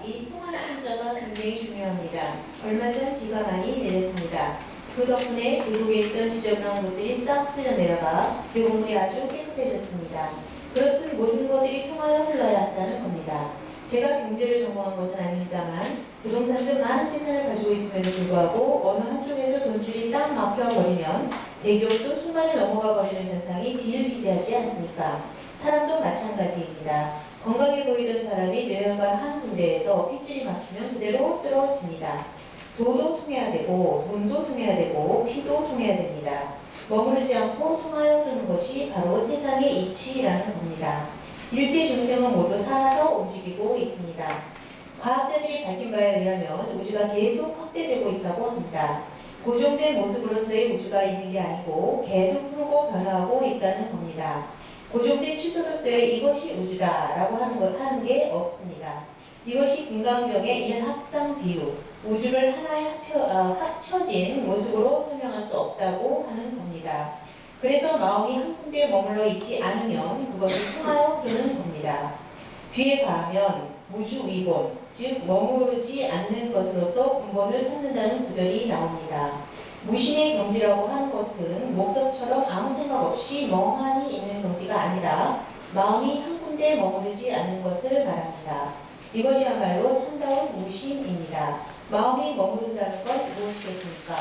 이 통할 문자가 굉장히 중요합니다. 얼마 전 비가 많이 내렸습니다. 그 덕분에 계곡에 있던 지저분한 것들이 싹 쓸려 내려가 계곡물이 아주 깨끗해졌습니다. 그렇듯 모든 것들이 통하여 흘러야 한다는 겁니다. 제가 경제를 전공한 것은 아닙니다만 부동산 등 많은 재산을 가지고 있음에도 불구하고 어느 한쪽에서 돈줄이 딱 막혀버리면 대기업도 순간에 넘어가 버리는 현상이 비일비재하지 않습니까? 사람도 마찬가지입니다. 건강해 보이던 사람이 뇌혈관 한 군데에서 핏줄이 막히면 그대로 쓰러집니다. 도도 통해야 되고 돈도 통해야 되고 피도 통해야 됩니다. 머무르지 않고 통하여 흐르는 것이 바로 세상의 이치라는 겁니다. 일체 중생은 모두 살아서 움직이고 있습니다. 과학자들이 밝힌 바에 의하면 우주가 계속 확대되고 있다고 합니다. 고정된 모습으로서의 우주가 있는 게 아니고 계속 흐르고 변화하고 있다는 겁니다. 고정된 시소로서의 이것이 우주다라고 하는 게 없습니다. 이것이 금강경의 일합상 비유, 우주를 하나에 합쳐진 모습으로 설명할 수 없다고 하는 겁니다. 그래서 마음이 한 군데에 머물러 있지 않으면 그것이 통하여 흐르는 겁니다. 뒤에 가면 무주위본, 즉 머무르지 않는 것으로서 근본을 삼는다는 구절이 나옵니다. 무심의 경지라고 하는 것은 목석처럼 아무 생각 없이 멍하니 있는 경지가 아니라 마음이 한 군데에 머무르지 않는 것을 말합니다. 이것이야말로 참다운 무심입니다. 마음이 머무른다는 건 무엇이겠습니까?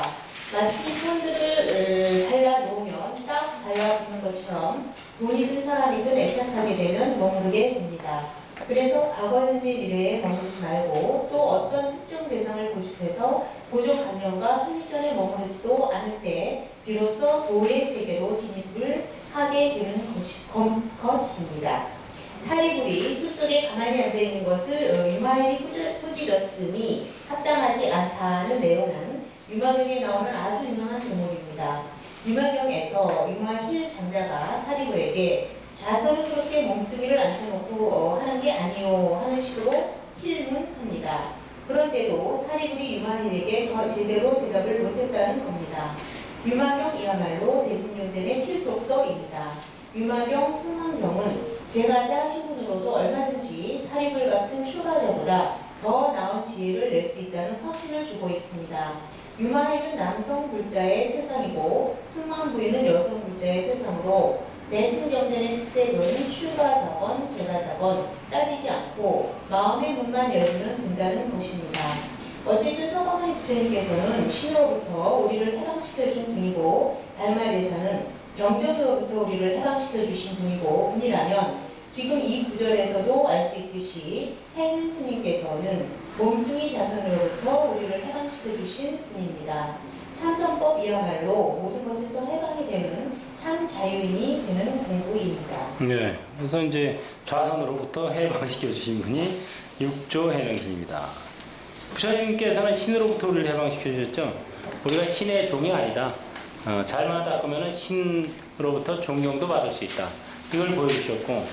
마치 손들을 달라놓으면 딱 달라붙는 것처럼 돈이 든 사람이든 애착하게 되면 머무르게 됩니다. 그래서 과거, 현재, 미래에 머무르지 말고 또 어떤 특정 대상을 고집해서 고정관념과 선입견에 머무르지도 않을 때 비로소 도의 세계로 진입을 하게 되는 것입니다. 사리불이 숲속에 가만히 앉아있는 것을 유마일이 꾸짖었음이 합당하지 않다는 내용은 유마경에 나오는 아주 유명한 대목입니다. 유마경에서 유마힐 장자가 사리불에게 좌선을 그렇게 몸뚱이를 앉혀놓고 하는 게 아니요 하는 식으로 힐문합니다. 그런데도 사리불이 유마힐에게 제대로 대답을 못했다는 겁니다. 유마경이야말로 대승경전의 필독서입니다. 유마경, 승만경은 제가자 시군으로도 얼마든지 사리불 같은 출가자보다 더 나은 지혜를 낼 수 있다는 확신을 주고 있습니다. 유마힐은 남성 불자의 표상이고 승만부인은 여성 불자의 표상으로 대승경전의 특색은 출가자건 제가자건 따지지 않고 마음의 문만 열면 된다는 것입니다. 어쨌든 서가모니 부처님께서는 신으로부터 우리를 해방시켜준 분이고 달마대사는 병정으로부터 우리를 해방시켜주신 분이라면 지금 이 구절에서도 알 수 있듯이 해는 스님께서는 몸뚱이 자손으로부터 우리를 해방시켜주신 분입니다. 참선법이야말로 모든 것에서 해방이 되는 참 자유인이 되는 공부입니다. 네, 그래서 이제 좌선으로부터 해방시켜 주신 분이 육조 해능신입니다. 부처님께서는 신으로부터 우리를 해방시켜 주셨죠. 우리가 신의 종이 아니다. 잘만 닦으면 신으로부터 존경도 받을 수 있다. 이걸 보여주셨고,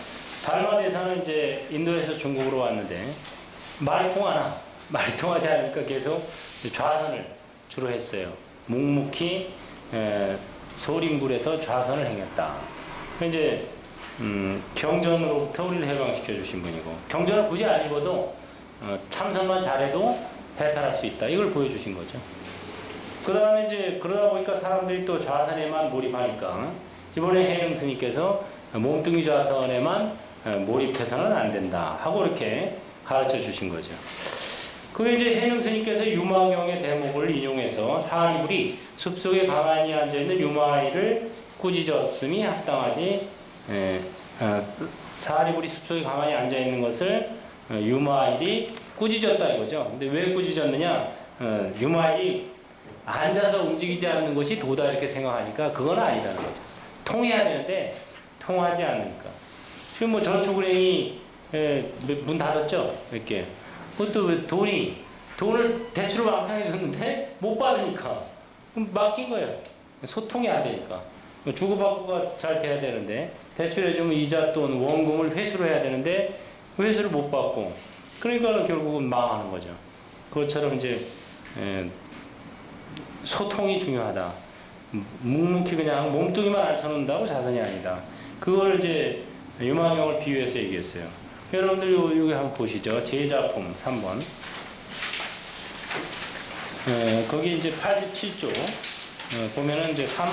달마대사는 이제 인도에서 중국으로 왔는데 말이 통하나? 말이 통하지 않으니까 계속 좌선을 주로 했어요. 묵묵히 소림굴에서 좌선을 행했다. 이제 경전으로부터 우리를 해방시켜 주신 분이고, 경전을 굳이 안 읽어도 참선만 잘해도 해탈할 수 있다. 이걸 보여주신 거죠. 그 다음에 이제 그러다 보니까 사람들이 또 좌선에만 몰입하니까 이번에 해능 스님께서 몸뚱이 좌선에만 몰입해서는 안 된다 하고 이렇게 가르쳐 주신 거죠. 그게 이제 해능 스님께서 유마경의 대목을 인용해서 사리불이 숲속에 가만히 앉아있는 유마일을 꾸짖었음이 합당하지, 사리불이 숲속에 가만히 앉아있는 것을 유마일이 꾸짖었다 이거죠. 근데 왜 꾸짖었느냐? 유마일이 앉아서 움직이지 않는 것이 도다 이렇게 생각하니까 그건 아니다는 거죠. 통해야 되는데 통하지 않으니까. 지금 뭐 저축은행이 문 닫았죠? 이렇게. 그것도 돈을 대출을 왕창 해줬는데 못 받으니까 그럼 막힌 거예요. 소통이 안 되니까. 주고받고가 잘 돼야 되는데 대출해주면 이자 또는 원금을 회수를 해야 되는데 회수를 못 받고 그러니까 결국은 망하는 거죠. 그것처럼 이제 소통이 중요하다. 묵묵히 그냥 몸뚱이만 앉혀놓는다고 자선이 아니다. 그걸 이제 유마경을 비유해서 얘기했어요. 여러분들 여기 한번 보시죠. 제자품 3번. 거기 이제 87조 보면은 이제 3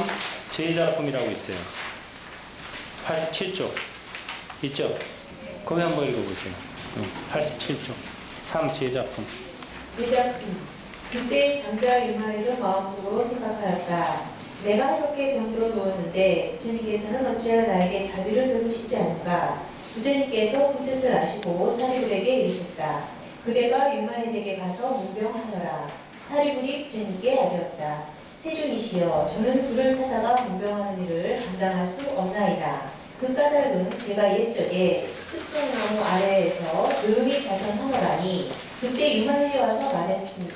제자품이라고 있어요. 87조 있죠? 거기 한번 읽어보세요. 87조 3 제자품. 제자품. 그때 장자 유마이를 마음속으로 생각하였다. 내가 이렇게 병들어 누웠는데 부처님께서는 어찌하여 나에게 자비를 베푸시지 않을까? 부처님께서 그 뜻을 아시고 사리불에게 이르셨다. 그대가 유마일에게 가서 문병하여라. 사리불이 부처님께 아뢰었다. 세존이시여, 저는 그를 찾아가 문병하는 일을 감당할 수 없나이다. 그 까닭은 제가 옛적에 숲속나무 아래에서 조용히 자선하노라니 그때 유마일이 와서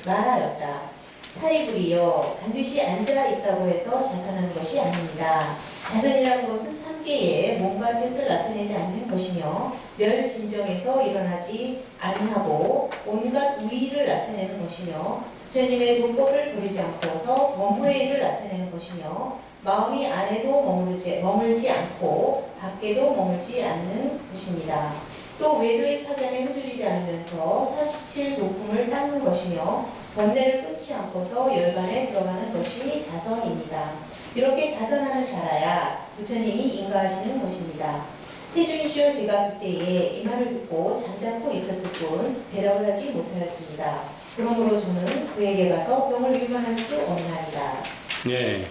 말하였다. 사리불이여, 반드시 앉아 있다고 해서 자선하는 것이 아닙니다. 자선이라는 것은 3계의 몸과 뜻을 나타내지 않는 것이며 멸진정에서 일어나지 아니하고 온갖 우의를 나타내는 것이며 부처님의 도법을 버리지 않고서 범후의 일을 나타내는 것이며 마음이 안에도 머물지 않고 밖에도 머물지 않는 것입니다. 또 외도의 사견에 흔들리지 않으면서 37 도품을 닦는 것이며 번뇌를 끊지 않고서 열반에 들어가는 것이 자선입니다. 이렇게 자선하는 자라야 부처님이 인가하시는 것입니다. 세존이시여, 제가 그때에 이 말을 듣고 잠자코 있었을 뿐 대답을 하지 못하였습니다. 그러므로 저는 그에게 가서 병을 유만할 수 없나이다. 네,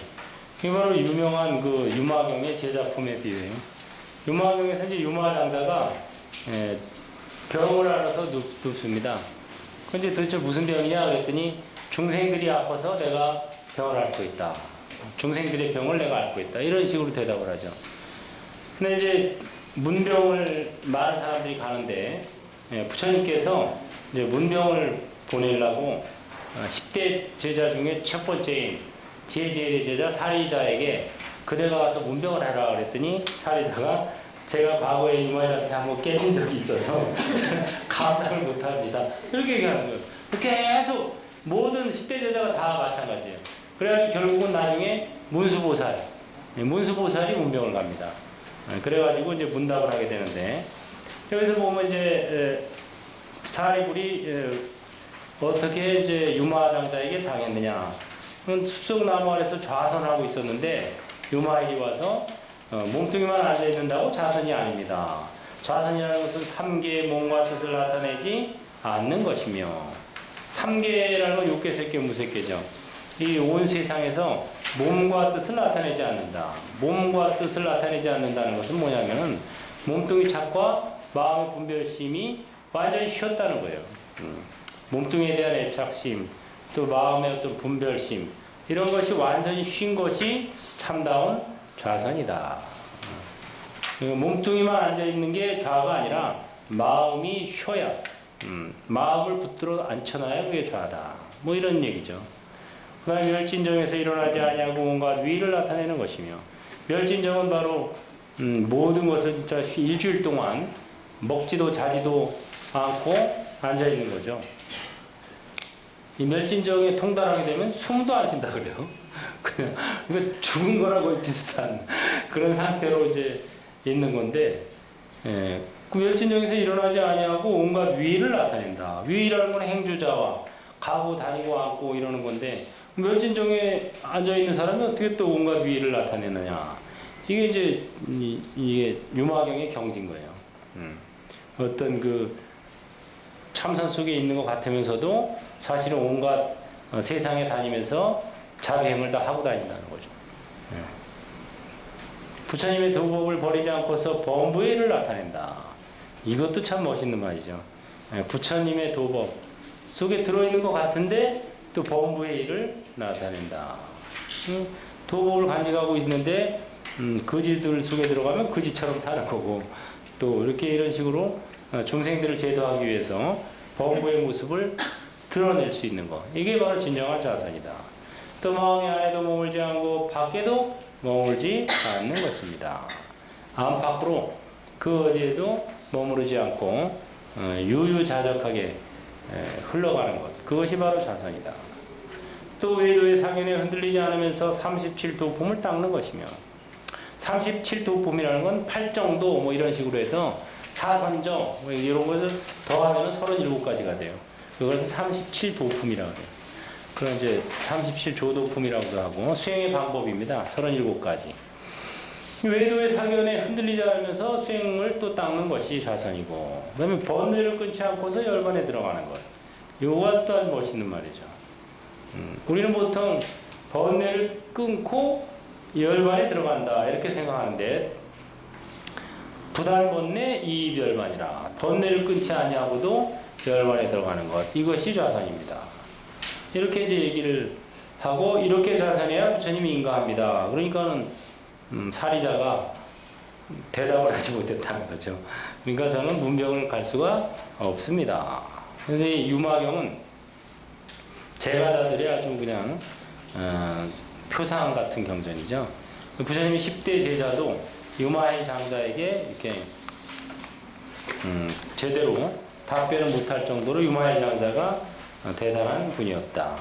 이게 바로 유명한 그 유마경의 제자품에 비유해요. 유마경에서 이제 유마장자가 병을 알아서 눕습니다. 근데 도대체 무슨 병이냐 그랬더니 중생들이 아파서 내가 병을 앓고 있다. 중생들의 병을 내가 앓고 있다. 이런 식으로 대답을 하죠. 근데 이제 문병을 많은 사람들이 가는데 부처님께서 이제 문병을 보내려고 10대 제자 중에 첫 번째인 제제의 제자 사리자에게 그대가 가서 문병을 하라 그랬더니 사리자가 제가 과거에 이모한테 한번 깨진 적이 있어서 감당을 못합니다. 이렇게 얘기하는 거예요. 계속 모든 10대 제자가 다 마찬가지예요. 그래가지고 결국은 나중에 문수보살이 문병을 갑니다. 그래가지고 이제 문답을 하게 되는데 여기서 보면 이제 사리불이 어떻게 이제 유마장자에게 당했느냐? 숲속나무 아래서 좌선하고 있었는데 유마일이 와서 몸뚱이만 앉아 있는다고 자선이 아닙니다. 자선이라는 것은 3개의 몸과 뜻을 나타내지 않는 것이며 3개라는 건 육계, 색계, 무색계죠. 이 온 세상에서 몸과 뜻을 나타내지 않는다. 몸과 뜻을 나타내지 않는다는 것은 뭐냐면은 몸뚱이 착과 마음의 분별심이 완전히 쉬었다는 거예요. 몸뚱이에 대한 애착심, 또 마음의 어떤 분별심, 이런 것이 완전히 쉰 것이 참다운 좌선이다. 몸뚱이만 앉아 있는 게 좌가 아니라 마음이 쉬어야, 마음을 붙들어 앉혀놔야 그게 좌다. 뭐 이런 얘기죠. 그 다음에 멸진정에서 일어나지 아니하고 온갖 위를 나타내는 것이며, 멸진정은 바로 모든 것을 진짜 일주일 동안 먹지도 자지도 않고 앉아 있는 거죠. 이 멸진정에 통달하게 되면 숨도 안 쉰다 그래요. 그냥 이거 죽은 거라고 비슷한 그런 상태로 이제 있는 건데, 그 멸진정에서 일어나지 아니하고 온갖 위를 나타낸다. 위라는 건 행주자와 가고 다니고 앉고 이러는 건데, 멸진정에 앉아 있는 사람이 어떻게 또 온갖 위를 나타내느냐? 이게 이제 이게 유마경의 경지인 거예요. 어떤 그 참선 속에 있는 것 같으면서도 사실은 온갖 세상에 다니면서 자비행을 다 하고 다닌다는 거죠. 부처님의 도법을 버리지 않고서 범부의를 나타낸다. 이것도 참 멋있는 말이죠. 부처님의 도법 속에 들어있는 것 같은데 또 범부의 일을 나타낸다. 도법을 간직하고 있는데 거지들 속에 들어가면 거지처럼 사는 거고, 또 이렇게 이런 식으로 중생들을 제도하기 위해서 범부의 모습을 드러낼 수 있는 것, 이게 바로 진정한 자선이다. 또 마음이 안에도 머물지 않고 밖에도 머물지 않는 것입니다. 안팎으로 그 어디에도 머무르지 않고 유유자적하게 흘러가는 것, 그것이 바로 자선이다. 또 외도의 상현에 흔들리지 않으면서 37도품을 닦는 것이며, 37도품이라는 건 8정도 뭐 이런 식으로 해서 사선정 뭐 이런 것을 더하면 37가지가 돼요. 그래서 37도품이라고 해요. 그런 이제 37조도품이라고도 하고 수행의 방법입니다. 37가지. 외도의 사견에 흔들리지 않으면서 수행을 또 닦는 것이 좌선이고, 그 다음에 번뇌를 끊지 않고서 열반에 들어가는 것. 요가 또한 멋있는 말이죠. 우리는 보통 번뇌를 끊고 열반에 들어간다 이렇게 생각하는데, 부단번뇌 이입열반이라, 번뇌를 끊지 아니하고도 열반에 들어가는 것, 이것이 좌선입니다. 이렇게 이제 얘기를 하고, 이렇게 좌선해야 부처님이 인가합니다. 그러니까는 사리자가 대답을 하지 못했다는 거죠. 그러니까 저는 문병을 갈 수가 없습니다. 그래서 이 유마경은 제가자들이 아주 그냥 표상 같은 경전이죠. 부처님이 10대 제자도 유마인 장자에게 이렇게 제대로 답변을 못할 정도로 유마인 장자가 대단한 분이었다.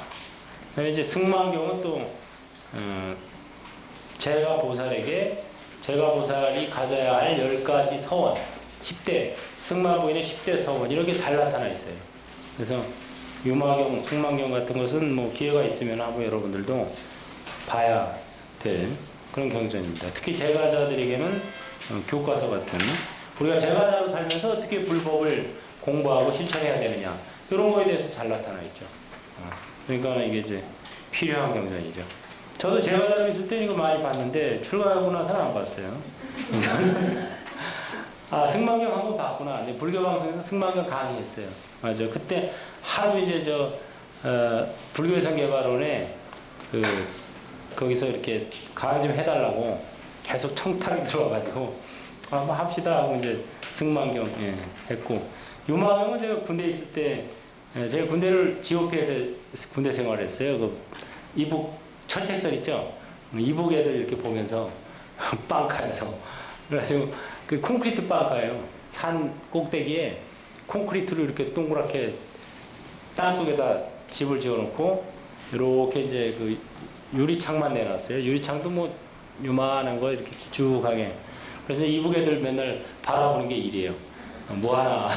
그다음에 이제 승만경은 또 제가 보살에게 제가 보살이 가져야 할 10가지 서원, 10대 승마부인의 10대 서원 이렇게 잘 나타나 있어요. 그래서 유마경, 승만경 같은 것은 뭐 기회가 있으면 하고 여러분들도 봐야 될 그런 경전입니다. 특히 제가자들에게는 교과서 같은, 우리가 제가자로 살면서 어떻게 불법을 공부하고 실천해야 되느냐 이런 거에 대해서 잘 나타나 있죠. 그러니까 이게 이제 필요한 경전이죠. 저도 제가자로 있을 때 이거 많이 봤는데 출가하고 나서는 안 봤어요. 아, 승만경 한번 봤구나. 근데 불교 방송에서 승만경 강의했어요. 맞아. 그때 하루 이제 불교의성 개발원에 거기서 이렇게 강의 좀 해달라고 계속 청탁이 들어와가지고 한번 합시다 하고 이제 승만경 했고, 유마경은 제가 군대 있을 때 제가 군대를 GOP에서 군대 생활을 했어요. 그 이북 철책선 있죠. 이북 애들 이렇게 보면서 빵카에서 그래서 그 콘크리트 빵카예요. 산 꼭대기에 콘크리트를 이렇게 동그랗게 땅 속에다 집을 지어놓고 이렇게 이제 그 유리창만 내놨어요. 유리창도 뭐 요만한 거 이렇게 길쭉하게. 그래서 이북 애들 맨날 바라보는 게 일이에요. 뭐 하나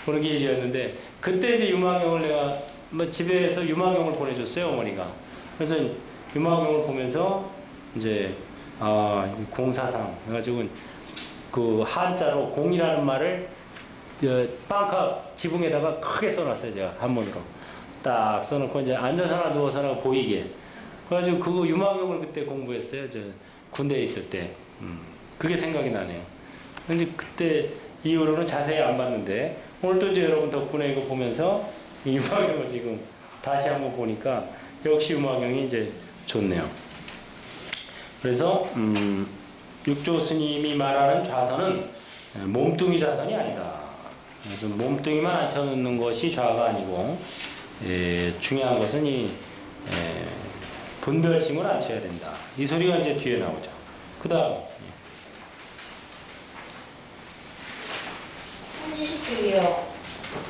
보는 게 일이었는데, 그때 이제 유마경을 내가 뭐 집에서 유마경을 보내줬어요, 어머니가. 그래서 유마경을 보면서 이제 공사상 해가지고 그 한자로 공이라는 말을 빵카 지붕에다가 크게 써놨어요. 제가 한문으로 딱 써놓고 이제 앉아서나 누워서나 보이게. 그래가지고 그거 유마경을 그때 공부했어요. 저 군대에 있을 때. 그게 생각이 나네요. 근데 그때 이후로는 자세히 안 봤는데 오늘 또 이제 여러분 덕분에 이거 보면서 유마경을 지금 다시 한번 보니까 역시 유마경이 이제 좋네요. 그래서 육조 스님이 말하는 좌선은 몸뚱이 좌선이 아니다. 그래서 몸뚱이만 앉혀놓는 것이 좌가 아니고 중요한 것은 이 분별심을 앉혀야 된다. 이 소리가 이제 뒤에 나오죠. 그 다음 삼지식들이요.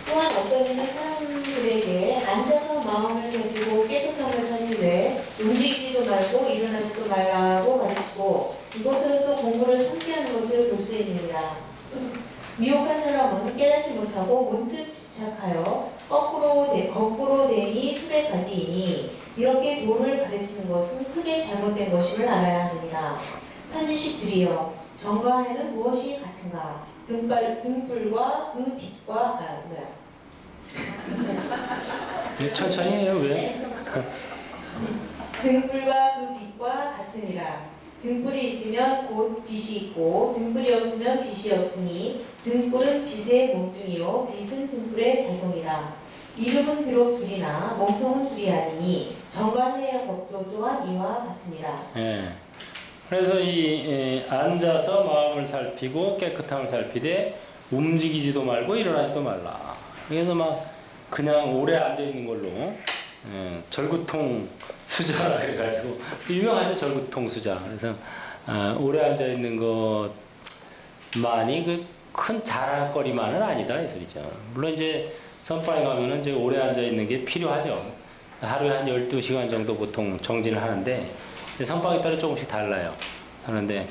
또한 어떤 이는 사람들에게 앉아서 마음을 살피고 깨끗함을 살피되 움직이지도 말고 일어나지도 말라고 가르치고 이것으로서 공부를 삼게 하는 것을 볼 수 있느니라. 미혹한 사람은 깨닫지 못하고 문득 집착하여 거꾸로 되니 수백 가지이니 이렇게 도를 가르치는 것은 크게 잘못된 것임을 알아야 하느니라. 선지식들이여, 정과에는 무엇이 같은가? 등불과 그 빛과 천천히 해요. 왜? 등불과 그 빛과 같으니라. 등불이 있으면 곧 빛이 있고 등불이 없으면 빛이 없으니 등불은 빛의 몸뚱이요 빛은 등불의 작용이라. 이름은 비록 둘이나 몸통은 둘이 아니니 정관해야 법도 또한 이와 같으니라. 그래서 이 앉아서 마음을 살피고 깨끗함을 살피되 움직이지도 말고 일어나지도 말라. 그래서 막 그냥 오래 앉아 있는 걸로 절구통 수자라 해가지고 유명하죠. 절구통 수자. 그래서 오래 앉아 있는 것만이 그 큰 자랑거리만은 아니다 이 소리죠. 물론 이제 선방에 가면은 이제 오래 앉아 있는 게 필요하죠. 하루에 한 12시간 정도 보통 정진을 하는데 선방에 따라 조금씩 달라요. 하는데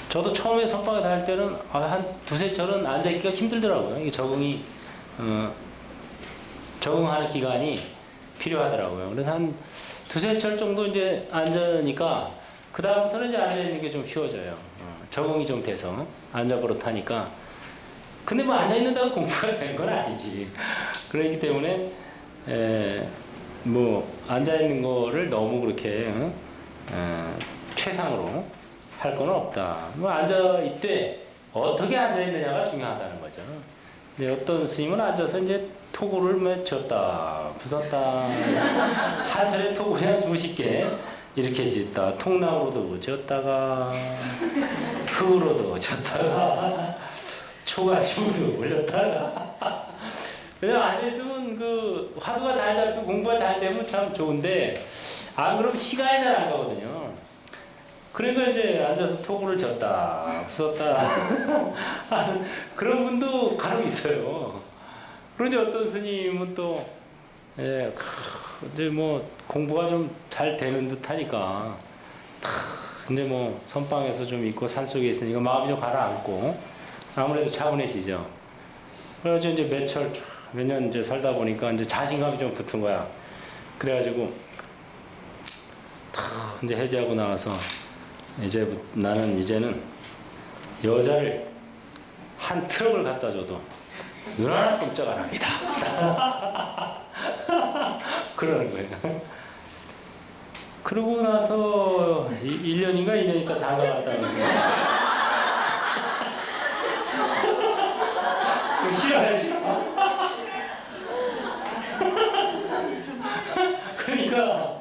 저도 처음에 선방에 다닐 때는 한 두세 철은 앉아있기가 힘들더라고요. 이게 적응하는 기간이 필요하더라고요. 그래서 한 두세 철 정도 이제 앉으니까 그 다음부터는 이제 앉아있는 게 좀 쉬워져요. 적응이 좀 돼서 앉아 버릇하니까. 근데 뭐 앉아있는다고 공부가 된 건 아니지. 그렇기 때문에 뭐 앉아있는 거를 너무 그렇게 최상으로 할 건 없다. 뭐 앉아있되 어떻게 앉아있느냐가 중요하다는 거죠. 근데 어떤 스님은 앉아서 이제 토구를 뭐 졌다 부쉈다 한 차례 토구 그냥 수십 개 이렇게 짓다 통나무로도 졌다가 흙으로도 졌다가 초가집으로 올렸다가 그냥 앉아있으면 그 화두가 잘 잡히고 공부가 잘 되면 참 좋은데 안 그러면 시간이 잘 안 가거든요. 그러니까 이제 앉아서 토구를 졌다 부쉈다 그런 분도 간혹 있어요. 그런데 어떤 스님은 또 이제 뭐 공부가 좀 잘 되는 듯하니까 이제 뭐 선방에서 좀 있고 산속에 있으니까 마음이 좀 가라앉고 아무래도 차분해지죠. 그래가지고 이제 몇 년 이제 살다 보니까 이제 자신감이 좀 붙은 거야. 그래가지고 이제 해제하고 나와서 나는 이제는 여자를 한 트럭을 갖다 줘도 눈 하나 꼼짝 안 합니다. 그러는 거예요. 그러고 나서 1년인가 2년 있다 장가 갔다는 거예요. 싫어요, 싫어. 그러니까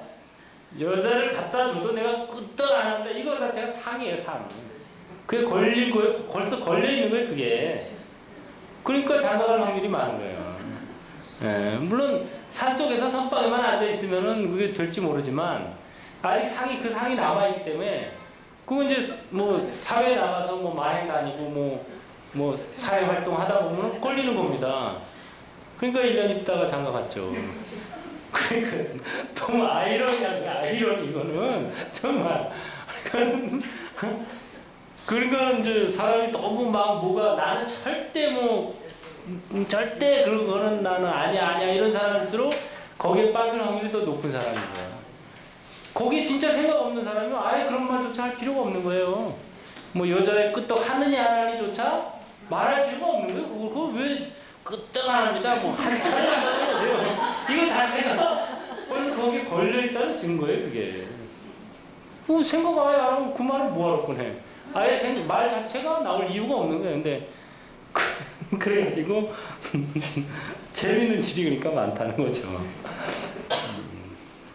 여자를 갖다 줘도 내가 끄떡 안 합니다. 이거 자체가 상이에요, 상. 그게 걸린 거예요. 벌써 걸려 있는 거예요, 그게. 그러니까 장가갈 확률이 많은 거예요. 물론 산속에서 선방에만 앉아 있으면은 그게 될지 모르지만 아직 그 상이 남아 있기 때문에 그건 이제 뭐 사회에 나가서 뭐 만행 다니고 뭐 사회 활동 하다 보면 걸리는 겁니다. 그러니까 1년 있다가 장가 갔죠. 그러니까 너무 아이러니 이거는 정말. 그러니까 이제 사람이 너무 막 나는 절대 그런 거는 나는 아니야 이런 사람일수록 거기에 빠질 확률이 더 높은 사람인 거예요. 거기에 진짜 생각 없는 사람이면 아예 그런 말조차 할 필요가 없는 거예요. 뭐 여자의 끄떡 하느냐 안 하느냐조차 말할 필요가 없는 거예요. 그거 왜 끄떡 안 합니다. 뭐 한 차례 한다고 보세요. 이거 자체가 벌써 거기에 걸려있다는 증거예요, 그게. 뭐 생각 아예 안 하면 그 말을 뭐하러 꺼내. 아예 말 자체가 나올 이유가 없는 거예요. 근데 그래가지고 재밌는 일이 그러니까 많다는 거죠.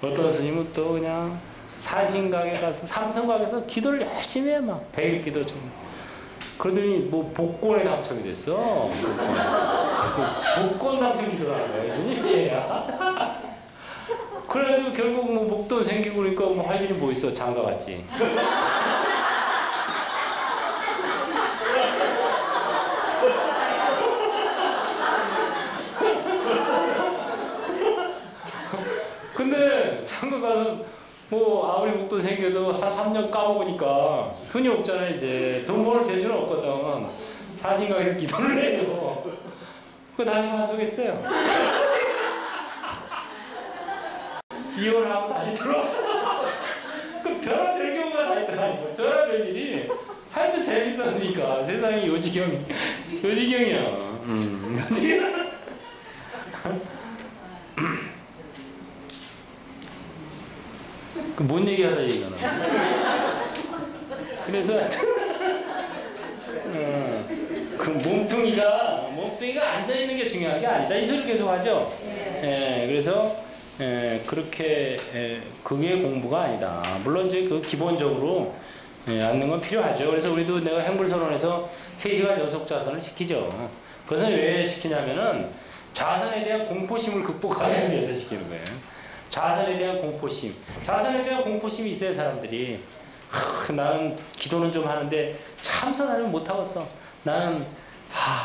어떤 스님은 또 그냥 산신각에 가서 삼성각에서 기도를 열심히 해. 막 100일 기도 좀. 그러더니 뭐 복권에 당첨이 됐어. 복권 당첨 기도를 하는 거야, 스님이. 그래가지고 결국 뭐 목돈 생기고 그러니까 뭐 할 일이 뭐 있어. 장가 갔지. 근데 장가 가서 뭐 아무리 목돈 생겨도 한 3년 까먹으니까 돈이 없잖아. 이제 돈 벌 재주는 없거든. 사신각에서 기도를 해도 그거 다시 환속했어요. 이혼하고 다시 들어왔어. 그 별의별 경우가 다 있더라고. 별의별 일이 하여튼 재밌었으니까 세상이 요지경이야. 요지경. 그 뭔 얘기하다 얘기가 나. 그래서 그 몸뚱이가 앉아 있는 게 중요한 게 아니다. 이 소리 계속 하죠. 그래서 그렇게 그게 공부가 아니다. 물론 이제 그 기본적으로 앉는 건 필요하죠. 그래서 우리도 내가 행불선언에서 3시간 연속좌선을 시키죠. 그것은 왜 시키냐면은 좌선에 대한 공포심을 극복하기 위해서 시키는 거예요. 좌선에 대한 공포심. 좌선에 대한 공포심이 있어야 사람들이 나는 기도는 좀 하는데 참선하면 못하겠어. 나는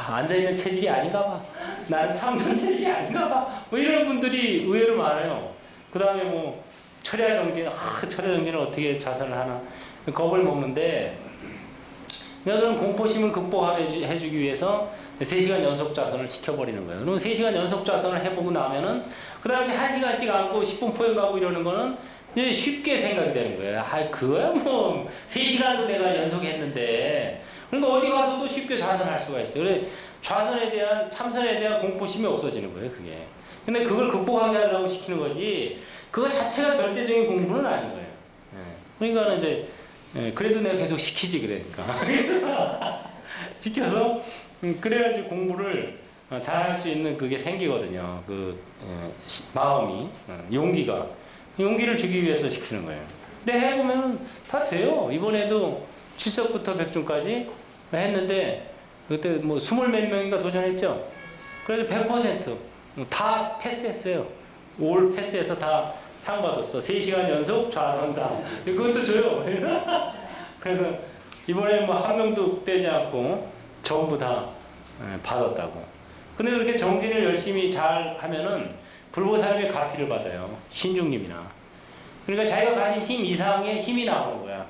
앉아있는 체질이 아닌가 봐. 나는 참선 체질이 아닌가 봐. 뭐 이런 분들이 의외로 많아요. 그 다음에 뭐 철야정진, 철야정진은 어떻게 좌선을 하나. 겁을 먹는데 그러니까 그런 공포심을 극복해주기 위해서 3시간 연속 좌선을 시켜버리는 거예요. 그럼 3시간 연속 좌선을 해보고 나면은 그 다음에 1시간씩 앉고 10분 포획 가고 이러는 거는 이제 쉽게 생각이 되는 거예요. 아, 그거야 뭐 3시간도 내가 연속했는데. 그러니까 어디 가서도 쉽게 좌선할 수가 있어요. 그래 좌선에 대한 참선에 대한 공포심이 없어지는 거예요, 그게. 근데 그걸 극복하게 하려고 시키는 거지. 그거 자체가 절대적인 공부는 아닌 거예요. 그러니까는 이제 그래도 내가 계속 시키지 그러니까 시켜서 그래야 이제 공부를 잘 할 수 있는 그게 생기거든요. 그 마음이 용기를 주기 위해서 시키는 거예요. 근데 해보면 다 돼요. 이번에도 7석부터 백중까지 했는데 그때 뭐 20몇 명인가 도전했죠. 그래서 100%다 패스했어요. 올 패스해서 다 상 받았어. 3시간 연속 좌선상. 그것도 줘요. 그래서 이번에 뭐 한 명도 떼지 않고 전부 다 받았다고. 근데 그렇게 정진을 열심히 잘 하면은 불보살님의 가피를 받아요. 신중님이나. 그러니까 자기가 가진 힘 이상의 힘이 나오는 거야.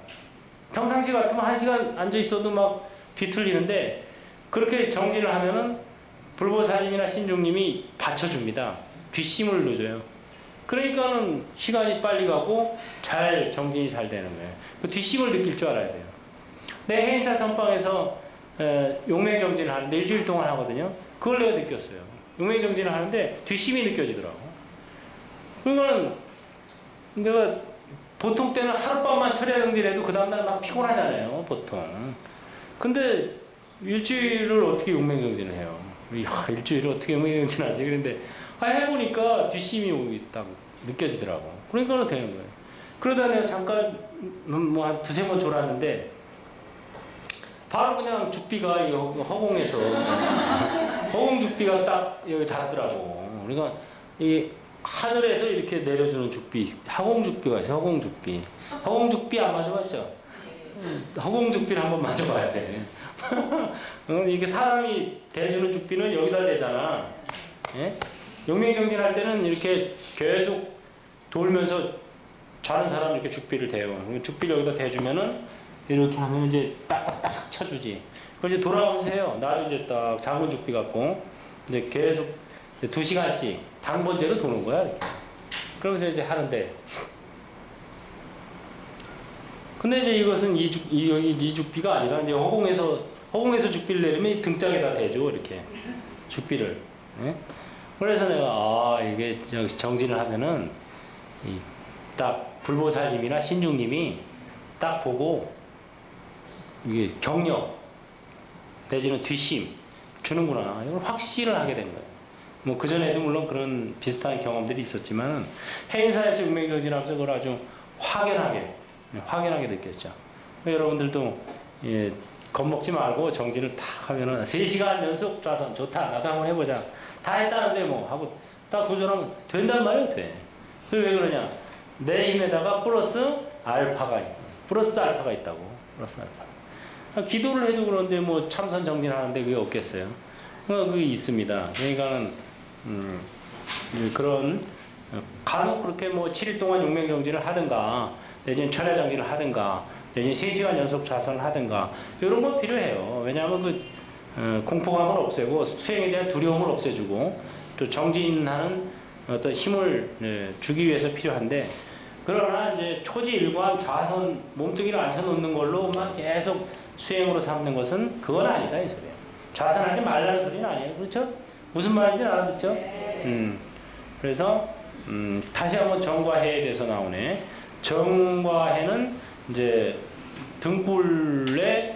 평상시 같으면 1시간 앉아 있어도 막 뒤틀리는데 그렇게 정진을 하면은 불보살님이나 신중님이 받쳐줍니다. 뒷심을 넣어줘요. 그러니까는 시간이 빨리 가고 잘 정진이 잘 되는 거예요. 그 뒷심을 느낄 줄 알아야 돼요. 내 해인사 선방에서 용맹정진을 하는데 일주일 동안 하거든요. 그걸 내가 느꼈어요. 용맹정진을 하는데 뒷심이 느껴지더라고. 그러니까는 내가 보통 때는 하룻밤만 철야정진해도 그 다음날 막 피곤하잖아요, 보통. 근데 일주일을 어떻게 용맹정진을 해요? 이야, 일주일을 어떻게 용맹정진하지? 그런데 해보니까 뒷심이 딱 느껴지더라고. 그러니까 되는 거예요. 그러다 내가 잠깐 뭐 한 2-3번 졸았는데 바로 그냥 죽비가 허공에서 허공 죽비가 딱 여기 닿더라고. 그러니까 이 하늘에서 이렇게 내려주는 죽비, 허공 죽비가 있어요. 허공 죽비. 허공 죽비 안 맞아봤죠? 허공 죽비를 한번 맞아봐야 돼. 이게 사람이 대주는 죽비는 여기다 대잖아. 예? 용맹정진할 때는 이렇게 계속 돌면서 자는 사람 이렇게 죽비를 대요. 죽비를 여기다 대주면은 이렇게 하면 이제 딱딱딱 쳐주지. 그걸 이제 돌아오면서 해요. 나도 이제 딱 작은 죽비 갖고 이제 계속 2시간씩 당번제로 도는 거야. 이렇게. 그러면서 이제 하는데. 근데 이제 이것은 이 죽비가 아니라 이제 허공에서 죽비를 내리면 등짝에다 대죠. 이렇게 죽비를. 예? 그래서 내가 이게 정진을 하면은 딱 불보살님이나 신중님이 딱 보고 이게 경력 내지는 뒷심 주는구나 이걸 확신을 하게 된 거예요. 뭐 그 전에도 물론 그런 비슷한 경험들이 있었지만 해인사에서 용맹정진하면서 그걸 아주 확연하게 느꼈죠. 여러분들도 겁먹지 말고 정진을 탁 하면은 3시간 연속 좌선 좋다. 나도 한번 해보자. 다 했다는데 뭐 하고 딱 도전하면 된단 말이에요. 돼. 왜 그러냐? 내 힘에다가 플러스 알파가 있다고. 플러스 알파. 기도를 해도 그런데 뭐 참선 정진하는데 그게 없겠어요? 그게 있습니다. 그러니까는 그런 간혹 그렇게 뭐 7일 동안 용맹정진을 하든가 내지는 철야정진을 하든가 내지는 3시간 연속 좌선을 하든가 이런 건 필요해요. 왜냐하면 그 공포감을 없애고 수행에 대한 두려움을 없애주고 또 정진하는 어떤 힘을 주기 위해서 필요한데 그러나 이제 초지일관 좌선 몸뚱이를 앉혀놓는 걸로만 계속 수행으로 삼는 것은 그건 아니다 이 소리야. 좌선하지 말라는 소리는 아니에요. 그렇죠? 무슨 말인지 알아듣죠? 그래서 다시 한번 정과해에 대해서 나오네. 정과해는 이제 등불의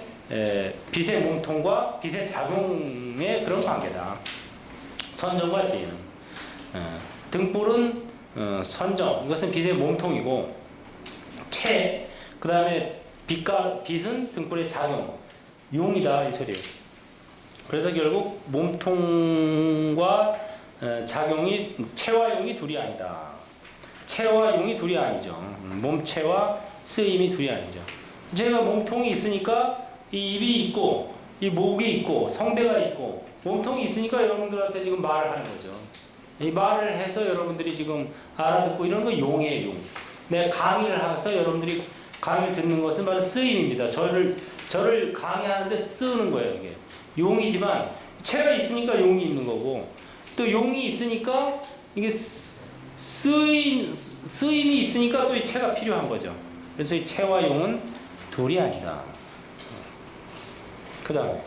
빛의 몸통과 빛의 작용의 그런 관계다. 선정과 지혜는. 등불은 선정, 이것은 빛의 몸통이고 그 다음에 빛은 등불의 작용, 용이다 이 소리예요. 그래서 결국 몸통과 작용이 체와 용이 둘이 아니다. 체와 용이 둘이 아니죠. 몸체와 쓰임이 둘이 아니죠. 제가 몸통이 있으니까 이 입이 있고 이 목이 있고 성대가 있고 몸통이 있으니까 여러분들한테 지금 말을 하는 거죠. 이 말을 해서 여러분들이 지금 알아듣고 이런 거 용이에요. 용. 내가 강의를 해서 여러분들이 강의를 듣는 것은 바로 쓰임입니다. 저를 강의하는데 쓰는 거예요. 이게 용이지만 체가 있으니까 용이 있는 거고 또 용이 있으니까 이게 쓰임이 있으니까 또 이 체가 필요한 거죠. 그래서 이 체와 용은 둘이 아니다. 그 다음에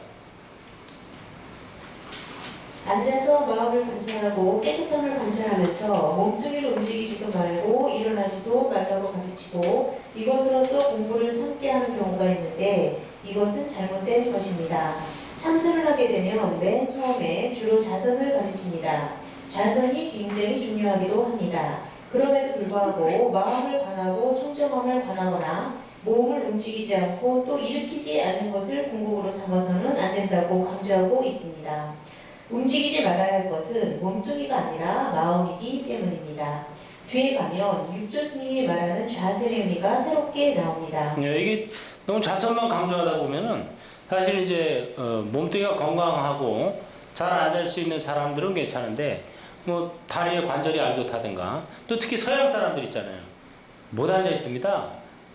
앉아서 마음을 관찰하고 깨끗함을 관찰하면서 몸뚱이를 움직이지도 말고 일어나지도 말라고 가르치고 이것으로서 공부를 삼게 하는 경우가 있는데 이것은 잘못된 것입니다. 참선을 하게 되면 맨 처음에 주로 자선을 가르칩니다. 자선이 굉장히 중요하기도 합니다. 그럼에도 불구하고 마음을 관하고 청정함을 관하거나 몸을 움직이지 않고 또 일으키지 않는 것을 궁극으로 삼아서는 안 된다고 강조하고 있습니다. 움직이지 말아야 할 것은 몸뚱이가 아니라 마음이기 때문입니다. 뒤에 가면 육조 스님이 말하는 좌선의 의미가 새롭게 나옵니다. 이게 너무 자선만 강조하다 보면은 사실 이제 몸뚱이가 건강하고 잘 앉을 수 있는 사람들은 괜찮은데 뭐 다리에 관절이 안 좋다든가 또 특히 서양 사람들 있잖아요. 못 앉아 있습니다.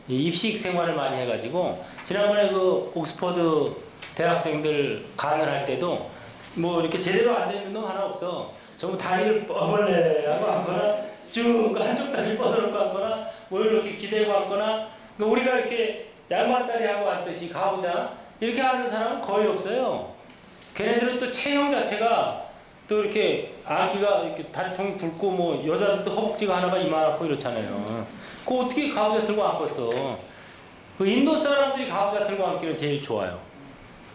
이 입식 생활을 많이 해가지고 지난번에 그 옥스퍼드 대학생들 강연할 때도 뭐 이렇게 제대로 앉아있는 놈 하나 없어. 전부 다리를 뻐벌레하고 앉거나 쭉 한쪽 다리 뻗어놓고 앉거나 뭐 이렇게 기대고 앉거나 우리가 이렇게 양반다리 하고 앉듯이 가보자 이렇게 하는 사람은 거의 없어요. 걔네들은 또 체형 자체가 또 이렇게 앉기가 이렇게 다리통이 굵고 뭐 여자들도 허벅지가 하나가 이만하고 이렇잖아요. 그거 어떻게 가부좌 들고 앉겠어. 그 인도 사람들이 가부좌 들고 앉기는 제일 좋아요.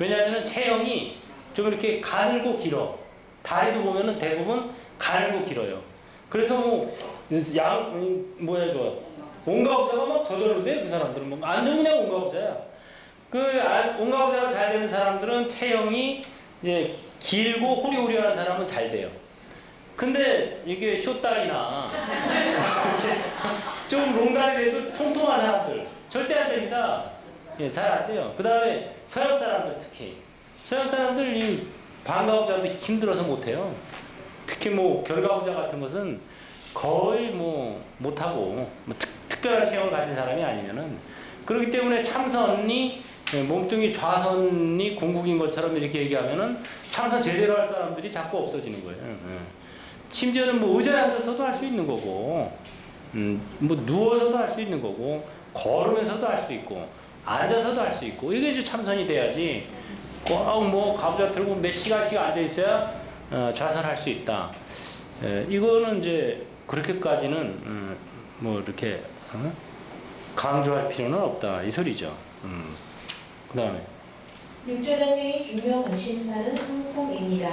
왜냐하면 체형이 좀 이렇게 가늘고 길어. 다리도 보면은 대부분 가늘고 길어요. 그래서 뭐야 이거 온가부좌가 막 저절로 돼. 그 사람들은 뭐 완전 그냥 온가부좌야. 온가부좌가 잘 되는 사람들은 체형이 이제 길고 호리호리한 사람은 잘 돼요. 근데 이게 쇼다리나 좀 롱다리라도 통통한 사람들 절대 안 됩니다. 예, 잘 안 돼요. 그 다음에 서양 사람들 특히 서양 사람들 이 반가부좌도 힘들어서 못해요. 특히 뭐 결가부좌 같은 것은 거의 뭐 못하고 뭐 특별한 체형을 가진 사람이 아니면은 그렇기 때문에 참선이 몸뚱이 좌선이 궁극인 것처럼 이렇게 얘기하면은 참선 제대로 할 사람들이 자꾸 없어지는 거예요. 심지어는 뭐 의자에 앉아서도 할 수 있는 거고, 뭐 누워서도 할 수 있는 거고, 걸으면서도 할 수 있고, 앉아서도 할 수 있고, 이게 이제 참선이 돼야지. 꼭 뭐 가부좌 들고 몇 시간씩 앉아 있어야 좌선할 수 있다. 이거는 이제 그렇게까지는 뭐 이렇게 강조할 필요는 없다 이 소리죠. 그 다음에 육조단계의 중요 관심사는 성통입니다.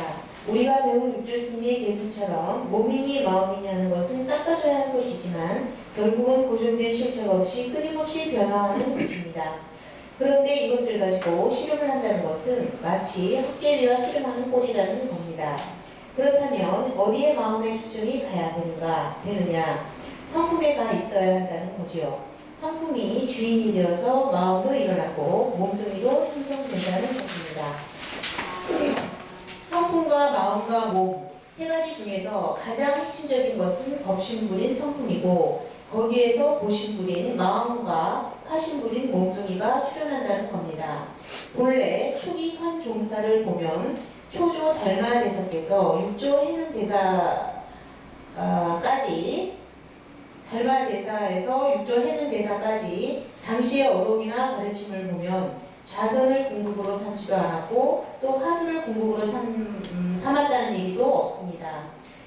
우리가 배운 육조스님의 개수처럼 몸이니 마음이냐는 것은 닦아줘야 할 것이지만 결국은 고정된 실체가 없이 끊임없이 변화하는 것입니다. 그런데 이것을 가지고 실험을 한다는 것은 마치 헛개비와 실험하는 꼴이라는 겁니다. 그렇다면 어디에 마음의 초점이 가야 되느냐? 성품에 가 있어야 한다는 거지요. 성품이 주인이 되어서 마음도 일어나고 몸뚱이도 형성된다는 것입니다. 성품과 마음과 몸 세 가지 중에서 가장 핵심적인 것은 법신불인 성품이고 거기에서 보신불인 마음과 화신불인 몸뚱이가 출현한다는 겁니다. 본래 수기선 종사를 보면 초조 달마대사께서 육조 해는 대사까지 달마대사에서 육조 해는 대사까지 당시의 어록이나 가르침을 보면 좌선을 궁극으로 삼지도 않았고 또 화두를 궁극으로 삼았다는 얘기도 없습니다.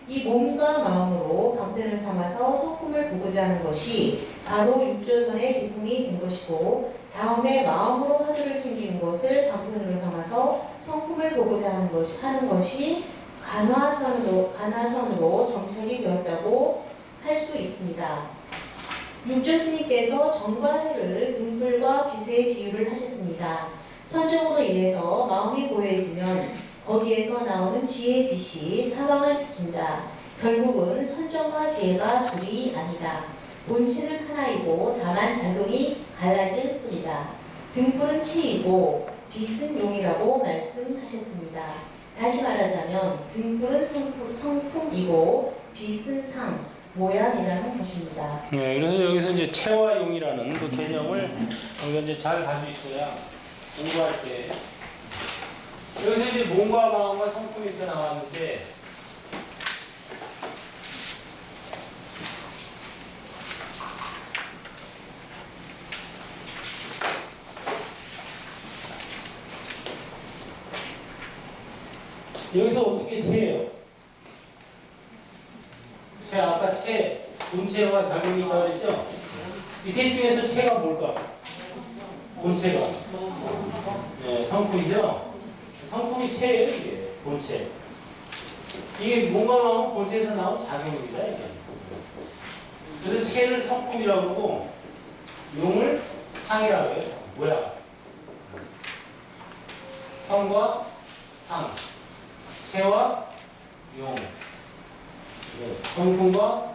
이 몸과 마음으로 방편을 삼아서 성품을 보고자 하는 것이 바로 육조선의 기쁨이 된 것이고 다음에 마음으로 화두를 챙기는 것을 방편으로 삼아서 성품을 보고자 하는 것이 간화선으로 정착이 되었다고 할 수 있습니다. 육조스님께서 정과 해를 등불과 빛의 비유를 하셨습니다. 선정으로 인해서 마음이 고요해지면 거기에서 나오는 지혜의 빛이 사방을 비춘다. 결국은 선정과 지혜가 둘이 아니다. 본체는 하나이고 다만 작용이 갈라질 뿐이다. 등불은 체이고 빛은 용이라고 말씀하셨습니다. 다시 말하자면 등불은 성품이고 빛은 상, 모양이라는 것입니다. 네, 그래서 여기서 이제 체와 용이라는 그 개념을 우리가 이제 잘 가지고 있어야 공부할 때 여기서 이제 몸과 마음과 성품이 이렇게 나왔는데 여기서 어떻게 체예요? 체 아까 체 본체와 작용이 있다고 그랬죠? 이 셋 중에서 체가 뭘까? 본체가 네, 성품이죠? 성품이 체예요, 이게. 본체. 이게 뭔가 나오면 본체에서 나온 작용입니다, 이게. 그래서 체를 성품이라고 그러고, 용을 상이라고 해요. 뭐야? 성과 상. 체와 용. 네, 성품과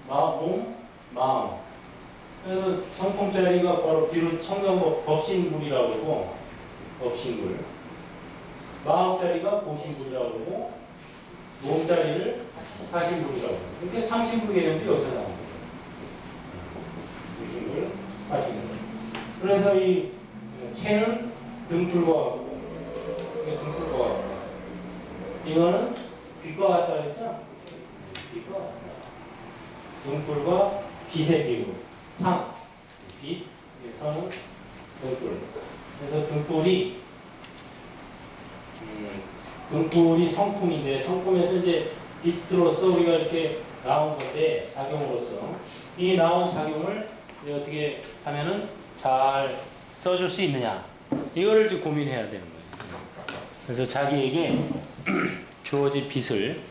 몸, 마음. 그래서 성품자리가 바로 비로 청정법 법신불이라고 그러고, 법신불. 마음자리가 보신불이라고 그러고, 몸자리를 사신불이라고 그러고, 이렇게 삼신불 개념도 여기서 나옵니다. 보신불, 사신불. 그래서 이 체는 등불과 같고, 이게 등불과 같고, 이거는 빛과 같다 그랬죠? 빛과 같다. 등불과 빛의 비유. 상, 빛, 성은 등불. 그래서 등불이 성품인데 성품에서 이제 빛으로서 우리가 이렇게 나온 건데 작용으로서 이 나온 작용을 어떻게 하면은 잘 써줄 수 있느냐 이거를 좀 고민해야 되는 거예요. 그래서 자기에게 주어진 빛을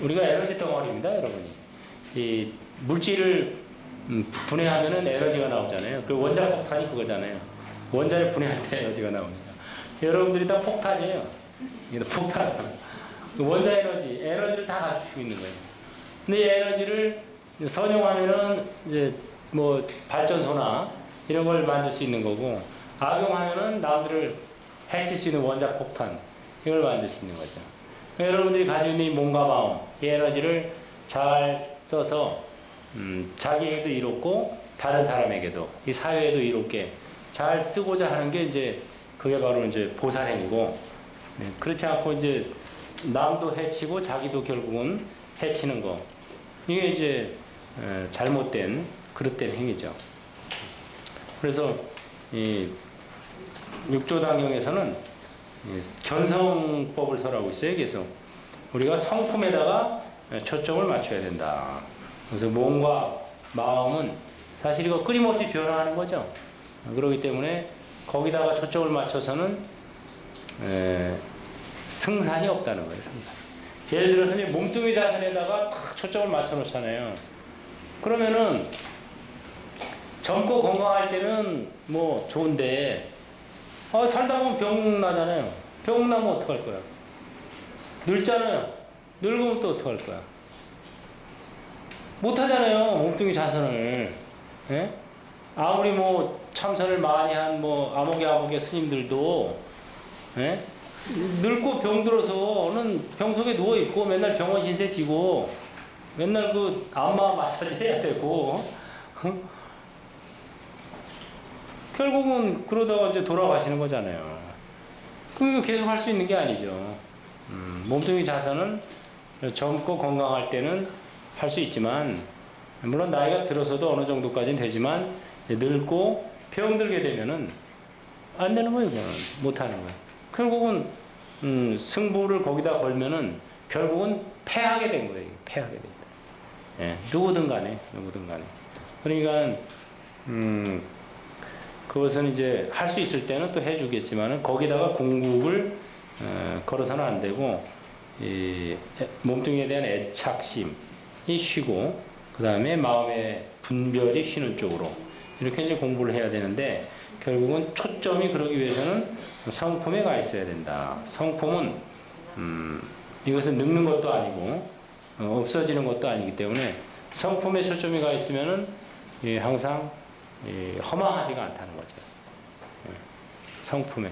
우리가 에너지 덩어리입니다, 여러분이. 이 물질을 분해하면은 에너지가 나오잖아요. 그 원자 폭탄이 그거잖아요. 원자를 분해할 때 에너지가 나옵니다. 여러분들이 다 폭탄이에요. 이게 폭탄. 원자 에너지를 다 가지고 있는 거예요. 근데 이 에너지를 선용하면은 이제 뭐 발전소나 이런 걸 만들 수 있는 거고, 악용하면은 남들을 해칠 수 있는 원자 폭탄 이걸 만들 수 있는 거죠. 여러분들이 가지고 있는 이 몸과 마음, 이 에너지를 잘 써서 자기에게도 이롭고 다른 사람에게도 이 사회에도 이롭게 잘 쓰고자 하는 게 이제 그게 바로 이제 보살행위고, 네, 그렇지 않고 이제 남도 해치고 자기도 결국은 해치는 거, 이게 이제 잘못된 그릇된 행위죠. 그래서 이 육조당경에서는 견성법을 설하고 있어요. 계속 우리가 성품에다가 초점을 맞춰야 된다. 그래서 몸과 마음은 사실 이거 끊임없이 변화하는 거죠. 그렇기 때문에 거기다가 초점을 맞춰서는 승산이 없다는 거예요. 승산. 예를 들어서 이제 몸뚱이 자세에다가 탁 초점을 맞춰 놓잖아요. 그러면은 젊고 건강할 때는 뭐 좋은데 살다 보면 병 나잖아요. 병 나면 어떡할 거야? 늙잖아요. 늙으면 또 어떡할 거야? 못 하잖아요. 몸뚱이 자선을. 예? 아무리 뭐 참선을 많이 한 뭐 아목의 스님들도 예? 늙고 병들어서는 병 속에 누워 있고 맨날 병원 신세 지고 맨날 그 안마 마사지 해야 되고 결국은 그러다가 이제 돌아가시는 거잖아요. 그럼 이거 계속 할 수 있는 게 아니죠. 몸뚱이 자선은 젊고 건강할 때는 할 수 있지만, 물론 나이가 들어서도 어느 정도까지는 되지만 늙고 병들게 되면은 안 되는 거예요. 그냥 못 하는 거예요. 결국은 승부를 거기다 걸면은 결국은 패하게 된 거예요. 패하게 됩니다. 예, 누구든 간에. 그러니까 그것은 이제 할 수 있을 때는 또 해주겠지만은 거기다가 궁극을 걸어서는 안 되고, 이 몸뚱이에 대한 애착심이 쉬고, 그 다음에 마음의 분별이 쉬는 쪽으로 이렇게 이제 공부를 해야 되는데, 결국은 초점이 그러기 위해서는 성품에 가 있어야 된다. 성품은 이것은 늙는 것도 아니고 없어지는 것도 아니기 때문에 성품에 초점이 가 있으면은 항상 허망하지가 않다는 거죠. 성품에.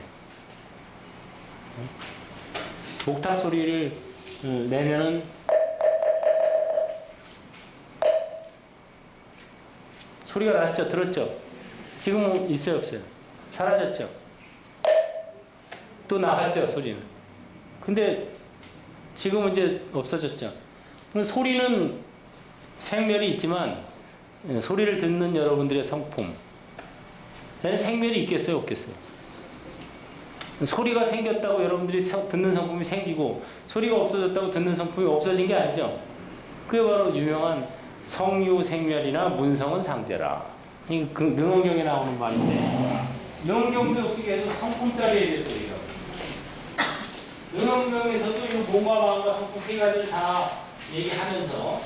목타 소리를 내면은 소리가 났죠? 들었죠? 지금은 있어요, 없어요? 사라졌죠? 또 나갔죠, 소리는. 근데 지금은 이제 없어졌죠. 소리는 생멸이 있지만 소리를 듣는 여러분들의 성품, 얘는 생멸이 있겠어요, 없겠어요? 소리가 생겼다고 여러분들이 듣는 성품이 생기고 소리가 없어졌다고 듣는 성품이 없어진 게 아니죠. 그게 바로 유명한 성유생멸이나 문성은 상제라. 이 그 능언경에 나오는 말인데, 능언경도 역시 계속 성품자리에 대해서 얘기하고 있어요. 능언경에서도 이 몸과 마음과 성품 세 가지를 다 얘기하면서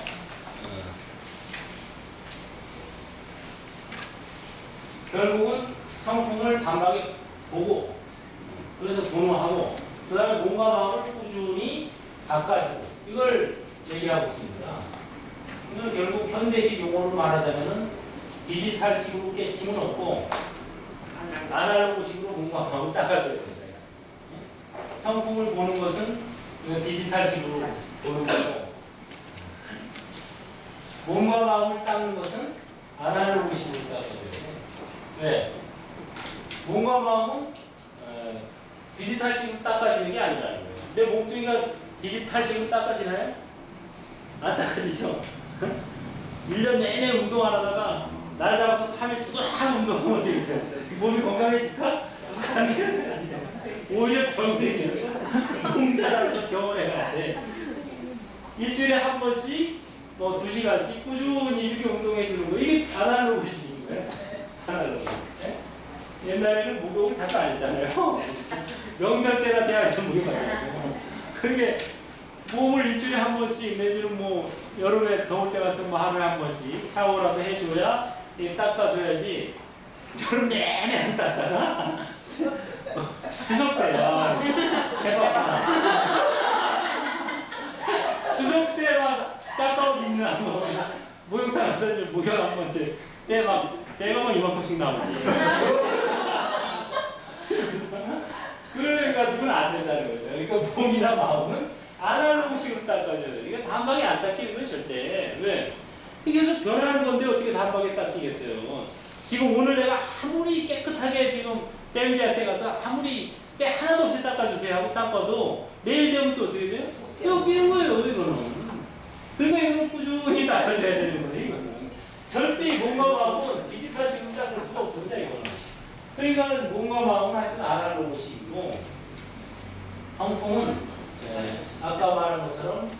결국은 성품을 단박에 보고, 그래서 본호하고, 그 다음에 몸과 마음을 꾸준히 닦아주고, 이걸 얘기하고 있습니다. 이건 결국 현대식 용어로 말하자면은 디지털식으로 깨침은 없고 아날로그식으로 몸과 마음을 닦아줘야 됩니다. 성품을 보는 것은 디지털식으로 보는 거고, 몸과 마음을 닦는 것은 아날로그식으로 닦아줘야 돼요. 왜? 몸과 마음은 디지털식으로 닦아지는 게 아니라는 거예요. 내 몸뚱이가 디지털식으로 닦아지나요? 안 닦아지죠? 1년 내내 운동 안 하다가 날 잡아서 3일 죽어라 운동하면 어떻게 돼요? 몸이 건강해질까? 오히려 병들게 공짜라서 병원에 가야 돼. 일주일에 한 번씩 뭐 2시간씩 꾸준히 이렇게 운동해 주는 거, 이게 아날로그식인 거예요. 아날로그. 옛날에는 목욕을 자주 안 했잖아요. 명절 때나 돼야 좀 목욕하고. 그게 몸을 일주일에 한 번씩, 내지는 뭐 여름에 더울 때 같은 뭐 하루에 한 번씩 샤워라도 해줘야 닦아줘야지. 여름 내내 안 닦다가 추석 때야 대박. 추석 때 막 닦아오고 있는 거 목욕탕 가서 목욕 한 번째 때가 막 이만큼씩 나오지. 그래가지고는 안 된다는 거죠. 그러니까 몸이나 마음은 아날로그식으로 닦아줘야 돼요. 이게 단박에 안 닦이는 거예요, 절대. 왜? 이게 계속 변하는 건데 어떻게 단박에 닦이겠어요? 지금 오늘 내가 아무리 깨끗하게 지금 때밀이한테 가서 아무리 때 하나도 없이 닦아주세요 하고 닦아도 내일 되면 또 어떻게 돼요? 또 끼는 거예요, 이거는. 그러니까 이거는 꾸준히 닦아줘야 되는 거예요, 이거는. 절대 몸과 마음은 디지털식으로 닦을 수가 없습니다, 이거는. 그러니까 몸과 마음은 하여튼 아날로그식이고, 성품은 아까 말한 것처럼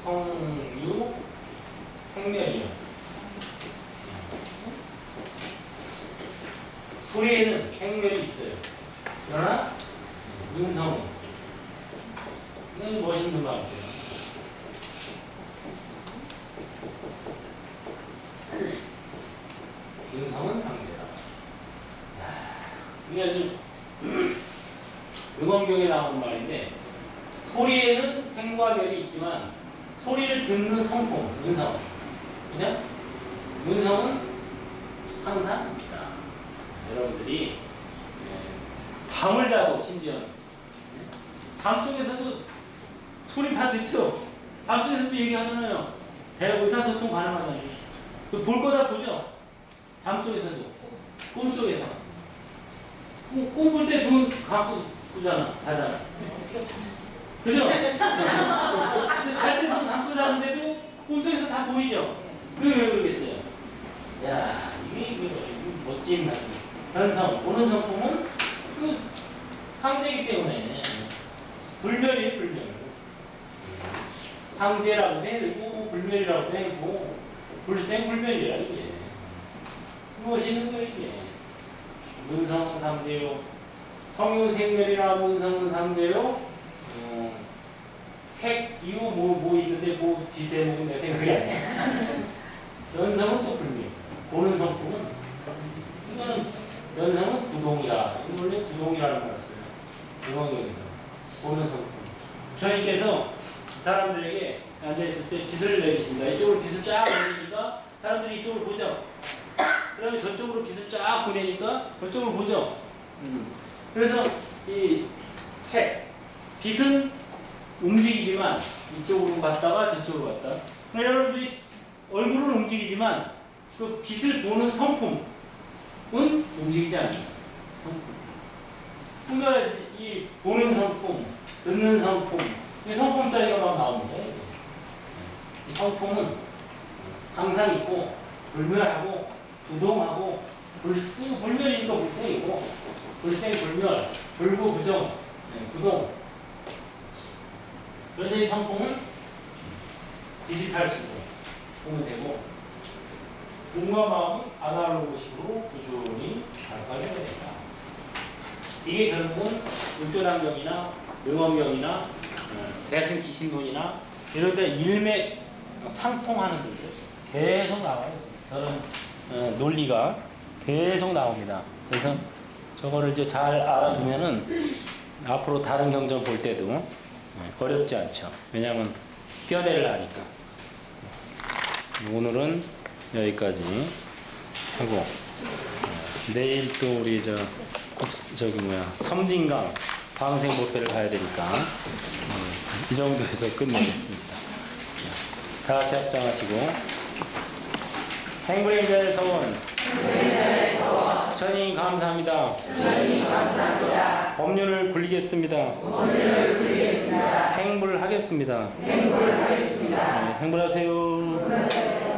성유, 생멸이요. 소리에는 생멸이 있어요. 그러나 문성은, 이건 멋있는 말이에요. 문성은 상대다. 이게 아주 응원경에 나오는 말인데, 소리에는 생과 멸이 있지만 소리를 듣는 성품, 문성, 그죠? 문성은 항상 있다. 여러분들이 잠을 자도 심지어 잠 속에서도 소리 다 듣죠? 잠 속에서도 얘기하잖아요. 의사소통 가능하잖아요. 볼 거 다 보죠? 잠 속에서도, 꿈 속에서. 꿈 꿀 때 눈 감고 꾸잖아, 자잖아. 그죠? 근데 잘 때 눈 감고 자는데도 꿈속에서 다 보이죠? 그게 왜 그러겠어요? 야, 이게 멋진 날. 현성, 보는 성품은 그 상제이기 때문에 불멸이에요, 불멸. 상제라고도 해도 불멸이라고도 해도 불생불멸이라 이게. 무엇이는 거 이게. 문성은 상제요. 성유생멸이라 문성은 상제요. 색, 유, 뭐 있는데 뭐 뒤대목은 내 생각이 아니야. 연성은 또 불멸. 보는 성품은 이거는 연성은 구동이다. 이거 원래 구동이라는 말을 써요. 이광경에서 보는 성품. 부처님께서 사람들에게 앉아있을 때 빛을 내리십니다. 이쪽으로 빛을 쫙 내리니까 사람들이 이쪽을 보죠. 그 다음에 저쪽으로 빛을 쫙 보내니까 저쪽으로 보죠. 그래서 이 색, 빛은 움직이지만 이쪽으로 갔다가 저쪽으로 갔다. 여러분들이 얼굴은 움직이지만 그 빛을 보는 성품은 움직이지 않는다. 성품. 그러니까 이 보는 성품, 듣는 성품, 이 성품 짜리가 막 나옵니다. 이 성품은 항상 있고 불멸하고 부동하고 이거 불멸이니까 불생이고 불생 불멸, 불구 부정, 부동. 그래서 이 성품은 디지털식으로 보면 되고 몸과 마음은 아날로그식으로 꾸준히 발달해야 된다. 이게 결국은 울조당경이나 명엄경이나 대승기신론이나 이런 데 일맥 상통하는 분들 계속 나와요. 저런 논리가 계속 나옵니다. 그래서 저거를 이제 잘 알아두면은 앞으로 다른 경전 볼 때도 어렵지 않죠. 왜냐하면 뼈대를 하니까. 오늘은 여기까지 하고 내일 또 우리 섬진강 광생법회를 가야 되니까 이 정도에서 끝내겠습니다. 다 같이 합장하시고 행불행자의 서원 천이 감사합니다. 법률을 굴리겠습니다. 행불하겠습니다. 행불하세요.